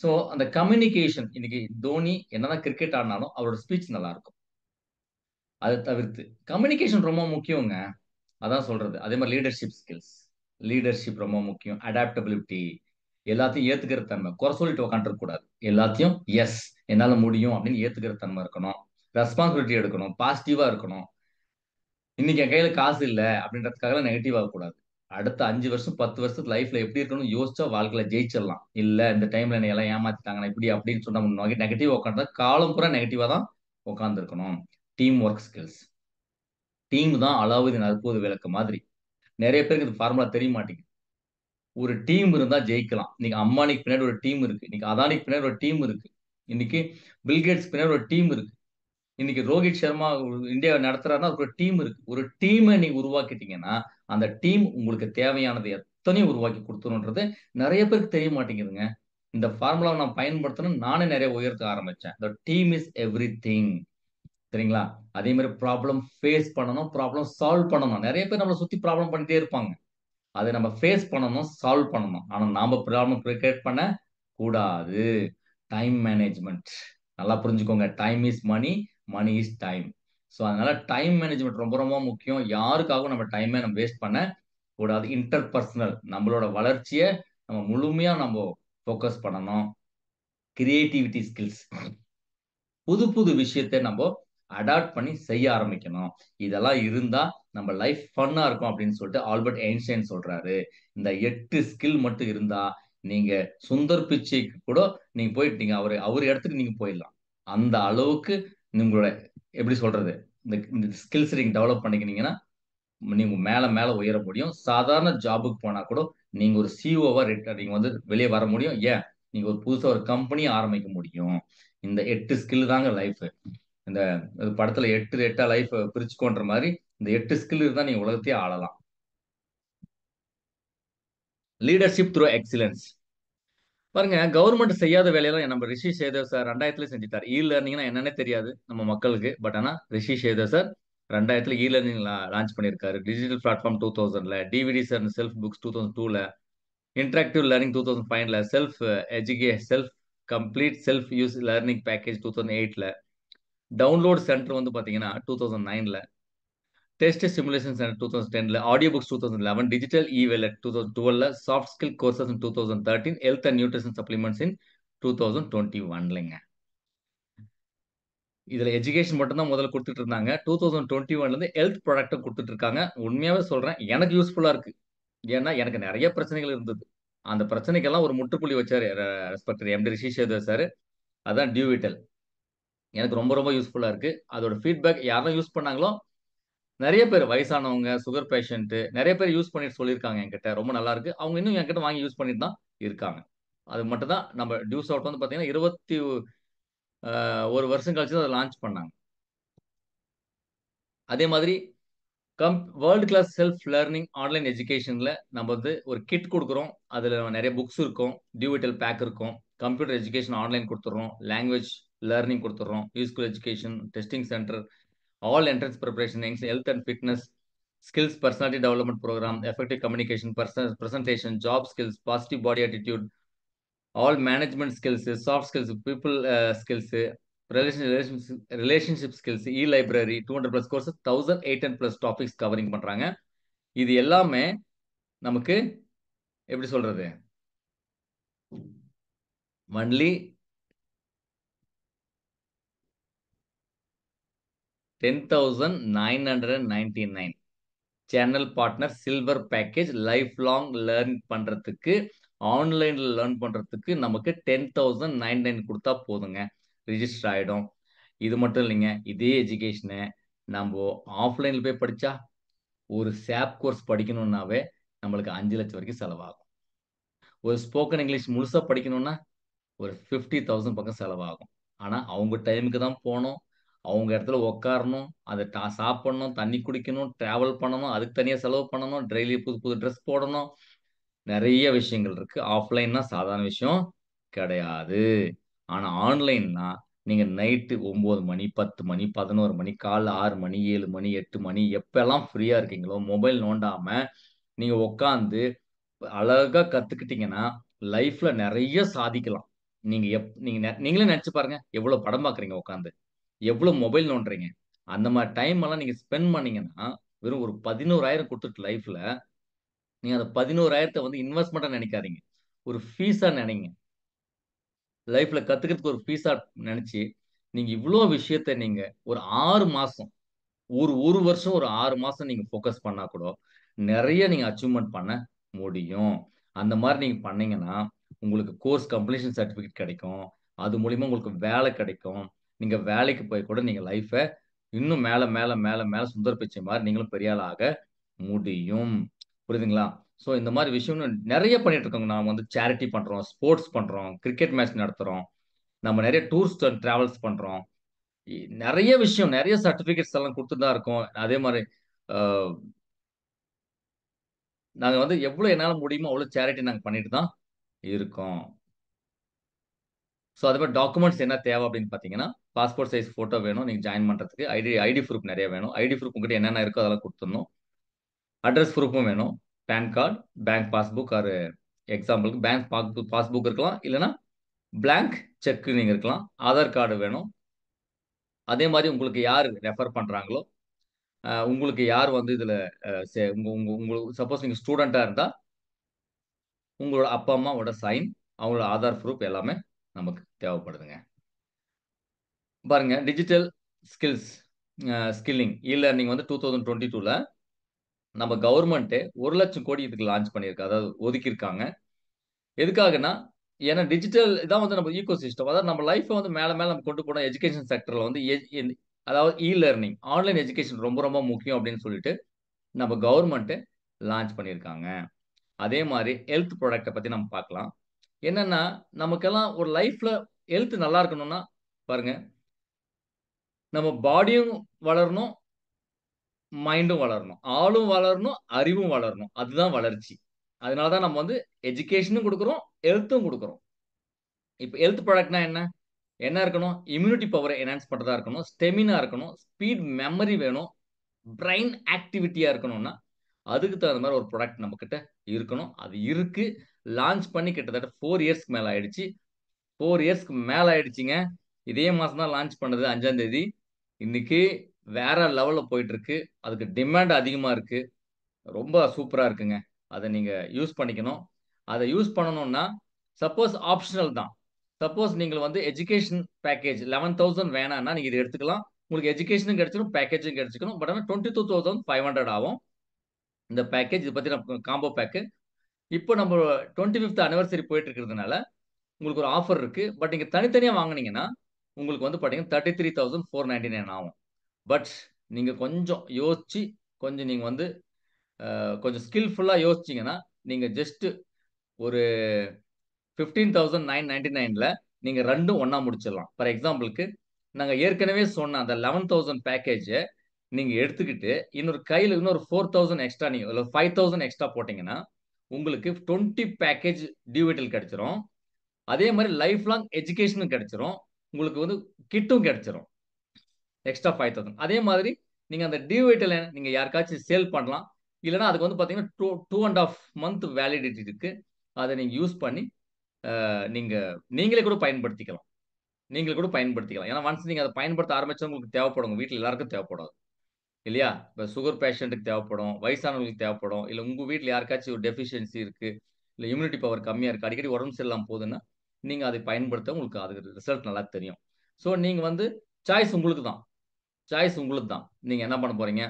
சோ அந்த கம்யூனிகேஷன், இன்னைக்கு தோனி என்னதான் கிரிக்கெட் ஆடினாலும் அவரோட ஸ்பீச் நல்லா இருக்கும். அதை தவிர்த்து கம்யூனிகேஷன் ரொம்ப முக்கியங்க. அதான் சொல்றது. அதே மாதிரி லீடர்ஷிப் ஸ்கில்ஸ். லீடர்ஷிப் ரொம்ப முக்கியம். அடாப்டபிலிட்டி, எல்லாத்தையும் ஏத்துக்கிற தன்மை. குறை சொல்லிட்டு உட்காந்துருக்க கூடாது. எல்லாத்தையும் எஸ், என்னால முடியும் அப்படின்னு ஏத்துக்கிற தன்மை இருக்கணும். ரெஸ்பான்சிபிலிட்டி எடுக்கணும். பாசிட்டிவா இருக்கணும். இன்னைக்கு என் கையில காசு இல்ல அப்படின்றதுக்காக நெகட்டிவ் ஆகக்கூடாது. அடுத்த 5 வருஷம் 10 வருஷத்து லைஃப்ல எப்படி இருக்கணும்னு யோசிச்சா வாழ்க்கையில ஜெயிச்சிடலாம். இல்ல இந்த டைம்ல என்னை எல்லாம் ஏமாத்திட்டாங்க இப்படி அப்படின்னு சொன்னா நெகட்டிவ் உட்காந்தா காலம் பூரா நெகட்டிவா தான் உட்கார்ந்து இருக்கணும். Team work skills. டீம் தான் அலாவுதீன் அற்புத விளக்கு மாதிரி. நிறைய பேருக்கு இது ஃபார்முலா தெரிய மாட்டேங்குது. ஒரு டீம் இருந்தா ஜெயிக்கலாம். இன்னைக்கு அம்பானிக்கு பின்னாடி ஒரு டீம் இருக்கு. இன்னைக்கு அதானிக்கு பின்னாடி ஒரு டீம் இருக்கு. இன்னைக்கு பில்கேட்ஸ் பின்னாடி ஒரு டீம் இருக்கு. இன்னைக்கு ரோஹித் சர்மா இந்தியாவை நடத்துறாருன்னா ஒரு டீம் இருக்கு. ஒரு டீமை நீங்க உருவாக்கிட்டீங்கன்னா அந்த டீம் உங்களுக்கு தேவையானது எத்தனையும் உருவாக்கி கொடுத்துருன்றது நிறைய பேருக்கு தெரிய மாட்டேங்குதுங்க. இந்த ஃபார்முலாவை நான் பயன்படுத்தணும், நானே நிறைய உயர்த்த ஆரம்பிச்சேன். The team is every thing. சரிங்களா? அதே மாதிரி ப்ராப்ளம் ஃபேஸ் பண்ணணும், ப்ராப்ளம் சால்வ் பண்ணணும். நிறைய பேர் நம்மளை சுத்தி ப்ராப்ளம் பண்ணிட்டே இருப்பாங்க. அதை நம்ம ஃபேஸ் பண்ணணும், சால்வ் பண்ணணும். ஆனா நாம ப்ராப்ளம் கிரியேட் பண்ண கூடாது. டைம் மேனேஜ்மெண்ட் நல்லா புரிஞ்சுக்கோங்க. Time is money, money is time. So அதனால டைம் மேனேஜ்மெண்ட் ரொம்ப ரொம்ப முக்கியம். யாருக்காகவும் நம்ம டைமை நம்ம வேஸ்ட் பண்ண கூடாது. இன்டர் பர்சனல் நம்மளோட வளர்ச்சியை நம்ம முழுமையா நம்ம ஃபோக்கஸ் பண்ணணும். கிரியேட்டிவிட்டி ஸ்கில்ஸ், புது புது விஷயத்தை நம்ம அடாப்ட் பண்ணி செய்ய ஆரம்பிக்கணும். இதெல்லாம் இருந்தா நம்ம லைஃப் ஃபன்னா இருக்கும் அப்படின்னு சொல்லிட்டு ஆல்பர்ட் ஐன்ஸ்டைன் சொல்றாரு. இந்த 8 ஸ்கில் மட்டும் இருந்தா நீங்க சுந்தர் பிச்சைக்கு கூட நீங்க போயிட்டு நீங்க அவர் இடத்துக்கு நீங்க போயிடலாம். அந்த அளவுக்கு உங்களோட எப்படி சொல்றது, இந்த ஸ்கில்ஸ் நீங்க டெவலப் பண்ணிக்கினீங்கன்னா நீங்க மேல மேல உயர முடியும். சாதாரண ஜாபுக்கு போனா கூட நீங்க ஒரு சிஓவா நீங்க வந்து வெளியே வர முடியும். ஏன், நீங்க ஒரு புதுசா ஒரு கம்பெனி ஆரம்பிக்க முடியும். இந்த 8 ஸ்கில் தாங்க லைஃப். இந்த படத்துல 8 8 லைஃப் பிரிச்சுக்கோன்ற மாதிரி இந்த 8 ஸ்கில் இருந்தா நீங்க உலகத்தையே ஆளலாம். Leadership through excellence. பாருங்க, கவர்மெண்ட் செய்யாத வேலையெல்லாம் நம்ம ரிஷி சேதர் சார் 2000 செஞ்சுட்டார். இ லேர்னிங்னா என்னன்னே தெரியாது நம்ம மக்களுக்கு. பட் ஆனா Rishi Sethar sir 2000 e learning launch பண்ணியிருக்காரு. Digital platform 2000, DVDs and self books 2002, interactive learning 2005, self complete self use learning package 2008, download centre வந்து பாத்தீங்கன்னா 2009. Test simulations 2010, audio books 2011, digital இவெல் 2012, soft skill courses 2013, health and nutrition supplements 2021லைங்க. இதுல education மட்டும் தான் முதல்ல கொடுத்துட்டு இருந்தாங்க. 2021ல இருந்து ஹெல்த் ப்ராடக்ட்டும் கொடுத்துட்டு இருக்காங்க. உண்மையாவே சொல்றேன், எனக்கு யூஸ்ஃபுல்லா இருக்கு. ஏன்னா எனக்கு நிறைய பிரச்சனைகள் இருந்தது. அந்த பிரச்சனைக்கெல்லாம் ஒரு முற்றுப்புள்ளி வச்சாரு ரெஸ்பெக்டட் எம்டி ரிஷி சேதுவர் சார். அதான் டியூவிட்டல். எனக்கு ரொம்ப ரொம்ப யூஸ்ஃபுல்லா இருக்கு. அதோட ஃபீட்பேக் யாரெல்லாம் யூஸ் பண்ணாங்களோ நிறைய பேர் வயசானவங்க, சுகர் பேஷண்ட் நிறைய பேர் யூஸ் பண்ணிட்டு சொல்லியிருக்காங்க என்கிட்ட. ரொம்ப நல்லா இருக்கு. அவங்க இன்னும் என்கிட்ட வாங்கி யூஸ் பண்ணிட்டு தான் இருக்காங்க. அது மட்டும் தான் நம்ம டியூஸ் அவுட் வந்து பார்த்தீங்கன்னா 21 வருஷம் கழிச்சு தான் அதை லான்ச் பண்ணாங்க. அதே மாதிரி world class self learning online எஜுகேஷன்ல நம்ம வந்து ஒரு கிட் கொடுக்குறோம். அதுல நிறைய புக்ஸ் இருக்கும், டியூவிட்டல் பேக் இருக்கும், கம்ப்யூட்டர் எஜுகேஷன் ஆன்லைன் கொடுத்துறோம், லாங்குவேஜ் லேர்னிங் கொடுத்துறோம், useful education, testing centre, all entrance preparation, health and fitness, skills, personality development program, effective communication, presentation, job skills, positive body attitude, all management skills, soft skills, people skills, relationship skills, e-library, 200 plus courses, 1800 plus topics covering பண்றாங்க. இது எல்லாமே நமக்கு எப்படி சொல்றது, only 10,999 channel partner silver package. Life long learn பண்றதுக்கு, ஆன்லைன்ல learn பண்றதுக்கு நமக்கு 10,999 கொடுத்தா போதுங்க, ரிஜிஸ்டர் ஆயிடும். இது மட்டும் இல்லைங்க, இதே எஜுகேஷனை நம்ம ஆஃப்லைன்ல போய் படிச்சா ஒரு சாப் கோர்ஸ் படிக்கணும்னாவே நம்மளுக்கு 5 லட்சம் வரைக்கும் செலவாகும். ஒரு ஸ்போக்கன் இங்கிலீஷ் முழுசா படிக்கணும்னா ஒரு 50,000 பக்கம் செலவாகும். ஆனா அவங்க டைமுக்கு தான் போகணும், அவங்க இடத்துல உட்காரணும், அதை சாப்பிடணும், தண்ணி குடிக்கணும், டிராவல் பண்ணணும், அதுக்கு தனியா செலவு பண்ணணும், டெய்லி புது புது ட்ரெஸ் போடணும், நிறைய விஷயங்கள் இருக்கு. ஆஃப்லைன்னா சாதாரண விஷயம் கிடையாது. ஆனா ஆன்லைன்னா நீங்க நைட்டு 9 மணி, 10 மணி, 11 மணி, காலைல 6 மணி, 7 மணி, 8 மணி, எப்பெல்லாம் ஃப்ரீயா இருக்கீங்களோ மொபைல் நோண்டாம நீங்க உட்காந்து அழகா கத்துக்கிட்டீங்கன்னா லைஃப்ல நிறைய சாதிக்கலாம். நீங்களே நினைச்சு பாருங்க, எவ்வளவு படம் பாக்குறீங்க உட்காந்து, எவ்வளவு மொபைல் நோண்டுறீங்க. அந்த மாதிரி டைம் எல்லாம் நீங்க ஸ்பெண்ட் பண்ணீங்கன்னா வெறும் ஒரு 11,000 கொடுத்துட்டு லைஃப்ல நீங்க அந்த 11,000 வந்து இன்வெஸ்ட்மெண்ட்டா நினைக்காதீங்க, ஒரு ஃபீஸா நினைங்க. லைஃப்ல கத்துக்கிறதுக்கு ஒரு ஃபீஸா நினைச்சு நீங்க இவ்வளோ விஷயத்த நீங்க ஒரு 6 மாசம், ஒரு வருஷம், ஒரு 6 மாசம் நீங்க ஃபோக்கஸ் பண்ணா கூட நிறைய நீங்க அச்சீவ்மெண்ட் பண்ண முடியும். அந்த மாதிரி நீங்க பண்ணீங்கன்னா உங்களுக்கு கோர்ஸ் கம்ப்ளீஷன் சர்டிஃபிகேட் கிடைக்கும். அது மூலியமா உங்களுக்கு வேலை கிடைக்கும். நீங்க வேலைக்கு போய் கூட நீங்க லைஃபை இன்னும் மேல மேல மேல மேல சுந்தர் பிச்சை மாதிரி நீங்களும் பெரிய ஆள் ஆக முடியும். புரியுதுங்களா? ஸோ இந்த மாதிரி விஷயம் நிறைய பண்ணிட்டு இருக்கோங்க. நாம வந்து சேரிட்டி பண்றோம், ஸ்போர்ட்ஸ் பண்றோம், கிரிக்கெட் மேட்ச் நடத்துறோம், நம்ம நிறைய டூர்ஸ் அண்ட் டிராவல்ஸ் பண்றோம். நிறைய விஷயம், நிறைய சர்டிபிகேட்ஸ் எல்லாம் கொடுத்துட்டு தான் இருக்கோம். அதே மாதிரி அஹ், நாங்க வந்து எவ்வளவு என்னால முடியுமோ அவ்வளவு சேரிட்டி நாங்க பண்ணிட்டு தான் இருக்கோம். ஸோ அதே மாதிரி டாக்குமெண்ட்ஸ் என்ன தேவை அப்படின்னு பார்த்தீங்கன்னா, பாஸ்போர்ட் சைஸ் ஃபோட்டோ வேணும் நீங்க ஜாயின் பண்றதுக்கு. ஐடி ஐடி ப்ரூஃப் நிறைய வேணும். ஐடி ப்ரூஃப் உங்ககிட்ட என்னென்ன இருக்கோ அதெல்லாம் கொடுத்துடணும். அட்ரஸ் ப்ரூஃபும் வேணும். பேன் கார்டு, பேங்க் பாஸ்புக், ஒரு எக்ஸாம்பிளுக்கு பேங்க் பாஸ்புக் இருக்கலாம், இல்லைன்னா பிளாங்க் செக் நீங்க இருக்கலாம். ஆதார் கார்டு வேணும். அதே மாதிரி உங்களுக்கு யார் ரெஃபர் பண்றாங்களோ, உங்களுக்கு யார் வந்து இதுல உங்க உங்க உங்களுக்கு சப்போஸ் நீங்க ஸ்டூடெண்டா இருந்தா உங்களோட அப்பா அம்மாவோட சைன், அவங்களோட ஆதார் ப்ரூஃப் எல்லாமே நமக்கு தேவைப்படுதுங்க. பாருங்க, டிஜிட்டல் ஸ்கில்ஸ், ஸ்கில்லிங் இ லேர்னிங் வந்து 2022ல நம்ம கவர்மெண்ட் 1 லட்சம் கோடி இதுக்கு லான்ச் பண்ணியிருக்கு, அதாவது ஒதுக்கியிருக்காங்க. எதுக்காகன்னா, ஏன்னா டிஜிட்டல் தான் வந்து நம்ம ஈகோ சிஸ்டம், அதாவது நம்ம லைஃப்பை வந்து மேல மேல நம்ம கொண்டு போனோம். எஜுகேஷன் செக்டர்ல வந்து அதாவது இ லேர்னிங், ஆன்லைன் எஜுகேஷன் ரொம்ப ரொம்ப முக்கியம் அப்படின்னு சொல்லிட்டு நம்ம கவர்மெண்ட் லான்ச் பண்ணியிருக்காங்க. அதே மாதிரி ஹெல்த் ப்ராடக்ட்டை பத்தி நம்ம பார்க்கலாம். என்னன்னா, நமக்கெல்லாம் ஒரு லைஃப்ல ஹெல்த் நல்லா இருக்கணும்னா பாருங்க, நம்ம பாடியும் வளரணும், மைண்டும் வளரணும், ஆளும் வளரணும், அறிவும் வளரணும். அதுதான் வளர்ச்சி. அதனாலதான் நம்ம வந்து எஜுகேஷனும் கொடுக்குறோம், ஹெல்த்தும் கொடுக்குறோம். இப்ப ஹெல்த் ப்ராடக்ட்னா என்ன? என்ன இருக்கணும்? இம்யூனிட்டி பவரை என்ஹான்ஸ் பண்றதா இருக்கணும், ஸ்டெமினா இருக்கணும், ஸ்பீட் மெமரி வேணும், பிரெயின் ஆக்டிவிட்டியா இருக்கணும்னா அதுக்கு தகுந்த மாதிரி ஒரு ப்ராடக்ட் நம்ம கிட்ட இருக்கணும். அது இருக்கு. லான்ச் பண்ணி கிட்டத்தட்ட 4 இயர்ஸ்க்கு மேல ஆயிடுச்சு. 4 இயர்ஸ்க்கு மேல ஆயிடுச்சுங்க. இதே மாசம் தான் லான்ச் பண்ணது, 5ஆம் தேதி. இன்னைக்கு வேற லெவல்ல போயிட்டு இருக்கு. அதுக்கு டிமாண்ட் அதிகமா இருக்கு. ரொம்ப சூப்பரா இருக்குங்க. அத நீங்க யூஸ் பண்ணிக்கணும். அத யூஸ் பண்ணணும்னா, சப்போஸ் ஆப்ஷனல் தான். சப்போஸ் நீங்க வந்து எஜுகேஷன் பேக்கேஜ் 11,000 வேணான்னா, நீங்க இத எடுத்துக்கலாம். உங்களுக்கு எஜுகேஷனும் கிடைச்சிரும், பேக்கேஜும் கிடைச்சுக்கணும். பட் ஆனா 22,500 ஆகும். இந்த பேக்கேஜ் இத பத்தி நான் காம்போ பேக்கு. இப்போ நம்ம 25த் அனிவர்சரி போயிட்டு இருக்கிறதுனால, உங்களுக்கு ஒரு ஆஃபர் இருக்கு. பட் நீங்க தனித்தனியா வாங்குனீங்கன்னா, உங்களுக்கு வந்து பார்த்தீங்கன்னா 33,499 ஆகும். பட் நீங்க கொஞ்சம் யோசிச்சு, கொஞ்சம் நீங்க வந்து கொஞ்சம் ஸ்கில்ஃபுல்லா யோசிச்சீங்கன்னா, நீங்க ஜஸ்ட் ஒரு 15,999ல நீங்க 2ம் ஒண்ணா முடிச்சிடலாம். ஃபார் எக்ஸாம்பிள்க்கு நாங்க ஏற்கனவே சொன்ன அந்த 11,000 பேக்கேஜ நீங்க எடுத்துக்கிட்டு, இன்னொரு 4,000 எக்ஸ்ட்ரா நீங்க இல்ல 5,000 எக்ஸ்ட்ரா போட்டீங்கன்னா, உங்களுக்கு 20 பேக்கேஜ் டியூவேட்டல் கிடைச்சிரும். அதே மாரி லைஃப் லாங் எஜுகேஷனும் கிடைச்சிரும். உங்களுக்கு வந்து கிட்டும் கிடைச்சிரும். எக்ஸ்ட்ரா 5,000. அதே மாதிரி நீங்க அந்த டிவைட்ல நீங்க யாருக்காச்சும் சேல் பண்ணலாம். இல்லன்னா அதுக்கு வந்து பார்த்தீங்கன்னா, 2 1/2 மந்த் வேலிடிட்டி இருக்கு. அத நீங்க யூஸ் பண்ணி நீங்க நீங்களே கூட பயன்படுத்திக்கலாம். நீங்களே கூட பயன்படுத்திக்கலாம். ஏன்னா ஒன்ஸ் நீங்க அத பயன்படுத்த ஆரம்பிச்சா உங்களுக்கு தேவைப்படும். உங்க வீட்ல எல்லாருக்கும் தேவைப்படும். இல்லையா? இப்ப சுகர் பேஷண்ட்க்கு தேவைப்படும். வயசானவங்களுக்கு தேவைப்படும். இல்ல உங்க வீட்ல யாருக்காச்சும் ஒரு டெஃபிஷியன்சி இருக்கு. இல்ல இம்யூனிட்டி பவர் கம்மியா இருக்கு. அடிக்கடி உடம்பு சரியில்லாம போகுதுன்னா, நீங்க அதை பயன்படுத்த உங்களுக்கு அதுக்கு ரிசல்ட் நல்லா தெரியும். ஸோ நீங்க வந்து சாய்ஸ் உங்களுக்கு தான். சாய்ஸ் உங்களுக்கு தான். நீங்க என்ன பண்ண போறீங்க?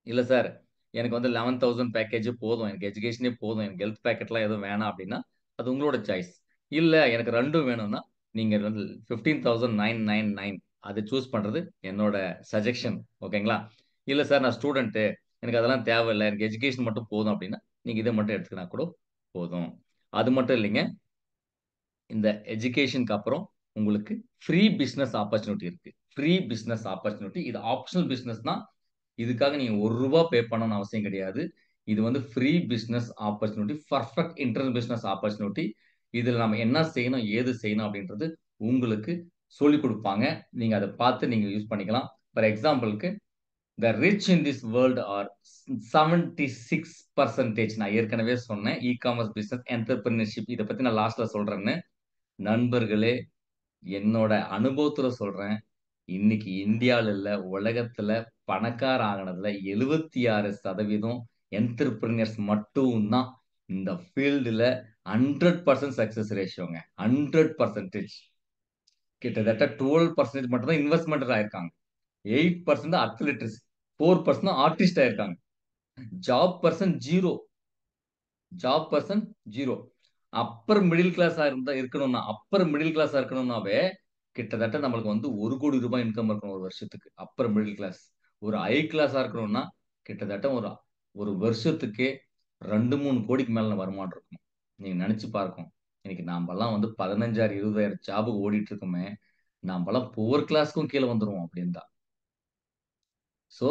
இல்ல சார், எனக்கு வந்து 11,000 பேக்கேஜ் போதும். எனக்கு எஜுகேஷனே போதும். எனக்கு ஹெல்த் பேக்கெட்லாம் எதுவும் வேணாம் அப்டின்னா, அது உங்களோட சாய்ஸ். இல்ல எனக்கு 2ம் வேணும்னா, நீங்க வந்து 15,999 அத சூஸ் பண்றது என்னோட சஜெஷன். ஓகேங்களா? இல்ல சார் நான் ஸ்டூடண்ட். எனக்கு அதெல்லாம் தேவையில்ல. எனக்கு எஜுகேஷன் மட்டும் போதும் அப்டின்னா, நீங்க இத மட்டும் எடுத்துக்கினா கூட போதும். அது மட்டும் இல்லைங்க. இந்த எஜுகேஷனுக்கு அப்புறம் உங்களுக்கு ஃப்ரீ பிசினஸ் ஆப்பர்ச்சுனிட்டி இருக்கு. Free business opportunity. இது ஆப்ஷனல் பிசினஸ் தான். இதுக்காக நீங்க ரூ. 1 பே பண்ணணும்னு அவசியம் கிடையாது. இது வந்து free business opportunity. Perfect internal business opportunity. இதுல நம்ம என்ன செய்யணும், ஏது செய்யணும் அப்படின்றது உங்களுக்கு சொல்லிக் குடுப்பாங்க. நீங்க அத பார்த்து நீங்க யூஸ் பண்ணிக்கலாம். ஃபார் எக்ஸாம்பிள்க்கு the rich in this world are 76% நான் ஏற்கனவே சொன்னேன். இ-காமர்ஸ் பிசினஸ் என்டர்பிரினியர்ஷிப் இத பத்தி நான் லாஸ்ட்ல சொல்றேன்னு. நண்பர்களே, என்னோட அனுபவத்துல சொல்றேன். இன்னைக்கு இந்தியால இல்ல, உலகத்துல பணக்காரன் ஆகுனதுல 76% என்டர்பிரினியர்ஸ் மட்டும் தான். இந்த ஃபீல்டுல 100% சக்சஸ் ரேஷியோங்க. 100% கிட்டத்தட்ட 12% மட்டும் தான் இன்வெஸ்ட்மென்டர் ஆயிருக்காங்க. 8% அத்லெட்ஸ், 4% ஆர்டிஸ்ட் ஆயிருக்காங்க. Job person 0. Job person 0. Upper middle கிளாஸா இருந்தா இருக்கணும்னா அப்பர் மிடில் கிளாஸா இருக்கணும்னாவே, கிட்டத்தட்ட நம்மளுக்கு வந்து ரூ. 1,00,00,000 இன்கம் இருக்கணும் ஒரு வருஷத்துக்கு. Upper middle class. ஒரு ஹை கிளாஸா இருக்கணும்னா, கிட்டத்தட்ட ஒரு ஒரு வருஷத்துக்கே 2, 3 கோடிக்கு மேல வருமானம் இருக்கணும். நீங்க நெனச்சு பார்க்கணும். இன்னைக்கு நாமெல்லாம் வந்து 15,000, 20,000 ஜாப்க்கு ஓடிட்டு இருக்கோமே, நாமெல்லாம் புவர் கிளாஸ்க்கும் கீழ வந்துருவோம் அப்டின்னு தான். சோ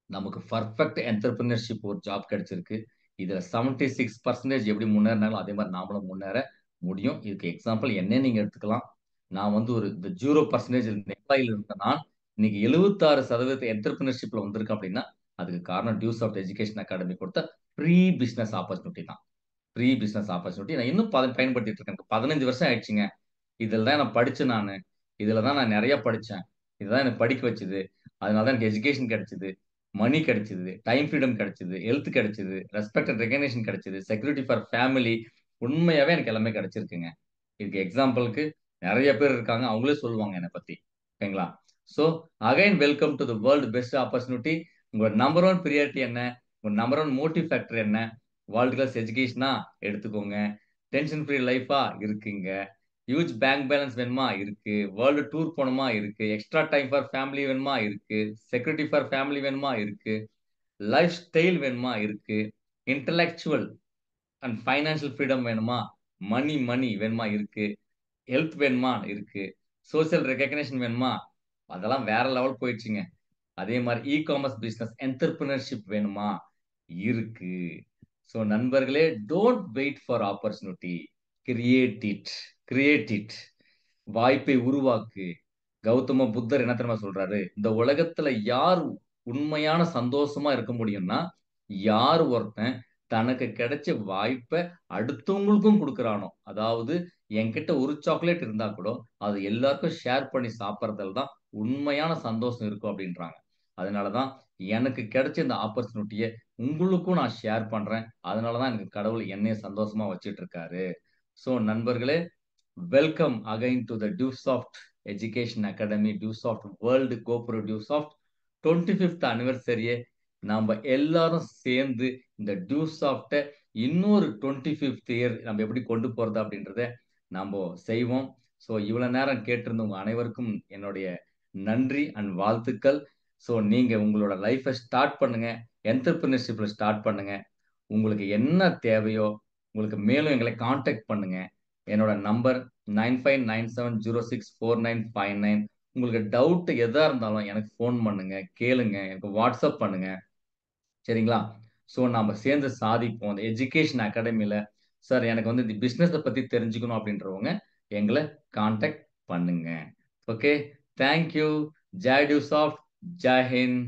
நமக்கு பெர்ஃபெக்ட் என்டர்பிரினர்ஷிப் ஒரு ஜாப் கிடைச்சிருக்கு. இதுல 76% எப்படி முன்னேறினாலும், அதே மாரி நாமளும் முன்னேற முடியும். இதுக்கு எக்ஸாம்பிள் என்னையே நீங்க எடுத்துக்கலாம். நான் வந்து ஒரு இந்த 0% எம்ப்ளாயில இருந்த நான், இன்னைக்கு 76% என்டர்பிரினர்ஷிப்ல வந்திருக்கேன் அப்படின்னா, அதுக்கு காரணம் டியூஸ் ஆஃப் எஜுகேஷன் அகாடமி குடுத்த ஃப்ரீ பிசினஸ் ஆப்பர்ச்சுனிட்டி தான். ஃப்ரீ பிசினஸ் ஆப்பர்ச்சுனிட்டி நான் இன்னும் பயன்படுத்திட்டு இருக்கேன். எனக்கு 15 வருஷம் ஆயிடுச்சுங்க. இதில தான் நான் படிச்சேன் நானு. இதில தான் நான் நெறைய படிச்சேன். இதுதான் என்ன படிக்க வச்சது. அதனால தான் எனக்கு எஜுகேஷன் கிடைச்சது. மனி கிடைச்சது. டைம் ஃப்ரீடம் கிடைச்சது. ஹெல்த் கிடைச்சது. ரெஸ்பெக்ட் அண்ட் ரெகக்னிஷன் கிடைச்சது. Security for family. உண்மையாவே எனக்கு எல்லாமே கிடைச்சிருக்குங்க. இதுக்கு எக்ஸாம்பிள்க்கு நெறைய பேர் இருக்காங்க. அவங்களே சொல்லுவாங்க என்ன பத்தி. ஓகேங்களா? So again welcome to the world best opportunity. உங்களோட நம்பர் 1 பிரியாரிட்டி என்ன? உங்க நம்பர் 1 மோட்டிவ் ஃபேக்டர் என்ன? வேர்ல்ட் கிளாஸ் எஜுகேஷனா? எடுத்துக்கோங்க. டென்ஷன் ஃப்ரீ லைஃபா? இருக்குங்க. ஹியூஜ் பேங்க் பேலன்ஸ் வேணுமா? இருக்கு. வேர்ல்டு டூர் போணுமா? இருக்கு. எக்ஸ்ட்ரா டைம் ஃபார் ஃபேமிலி வேணுமா? இருக்கு. செக்யூரிட்டி ஃபார் ஃபேமிலி வேணுமா? இருக்கு. லைஃப் ஸ்டைல் வேணுமா? இருக்கு. இன்டலெக்சுவல் அண்ட் ஃபைனான்சியல் ஃப்ரீடம் வேணுமா? மனி மனி வேணுமா? இருக்கு. ஹெல்த் வேணுமா? இருக்கு. சோசியல் ரெகக்னிஷன் வேணுமா? அதெல்லாம் வேற லெவல் போயிடுச்சுங்க. அதே மாரி இ-காமர்ஸ் பிசினஸ் என்டர்பிரினர்ஷிப் வேணுமா? இருக்கு. சோ நண்பர்களே, don't wait for opportunity. Create it. Create it. வாய்ப்பை உருவாக்கு. கௌதம புத்தர் என்ன தெரியுமா சொல்றாரு? இந்த உலகத்துல யார் உண்மையான சந்தோஷமா இருக்க முடியும்னா, யார் ஒருத்தன் தனக்கு கிடைச்ச வாய்ப்ப அடுத்தவங்களுக்கும் குடுக்குறானோ, அதாவது என்கிட்ட ஒரு சாக்லேட் இருந்தா கூட, அத எல்லாருக்கும் ஷேர் பண்ணி சாப்பிடுறதுல தான் உண்மையான சந்தோஷம் இருக்கும் அப்படின்றாங்க. அதனால தான் எனக்கு கிடைச்ச இந்த ஆப்பர்ச்சுனிட்டிய உங்களுக்கும் நான் ஷேர் பண்றேன். அதனால தான் எனக்கு கடவுள் என்னைய சந்தோஷமா வச்சுட்டு இருக்காரு. ஸோ நண்பர்களே, welcome again to the Tusoft education academy, Tusoft world கோப்ரோ டியூசாஃப்ட் 25th அனிவர்சரிய நாம எல்லாரும் சேர்ந்து இந்த டியூசாஃப்ட்ட இன்னொரு 25th இயர் நம்ம எப்படி கொண்டு போறது அப்படின்றத நாம செய்வோம். ஸோ இவ்வளவு நேரம் கேட்டிருந்த உங்க அனைவருக்கும் என்னுடைய நன்றி அண்ட் வாழ்த்துக்கள். ஸோ நீங்க உங்களோட லைஃப்ப ஸ்டார்ட் பண்ணுங்க. என்டர்பிரினர்ஷிப்ல ஸ்டார்ட் பண்ணுங்க. உங்களுக்கு என்ன தேவையோ, உங்களுக்கு மேலும் எங்களை கான்டாக்ட் பண்ணுங்க. என்னோட நம்பர் 9597064959. உங்களுக்கு டவுட் எதா இருந்தாலும் எனக்கு ஃபோன் பண்ணுங்க, கேளுங்க, எனக்கு வாட்ஸ்அப் பண்ணுங்க. சரிங்களா? ஸோ நாம சேர்ந்து சாதிப்போம். அந்த எஜுகேஷன் அகாடமில, சார் எனக்கு வந்து இந்த பிசினஸ பத்தி தெரிஞ்சுக்கணும் அப்படின்றவங்க எங்கள கான்டாக்ட் பண்ணுங்க. ஓகே. Thank you. ஜெய் டியூசாஃப்ட். ஜெய் ஹிந்த்.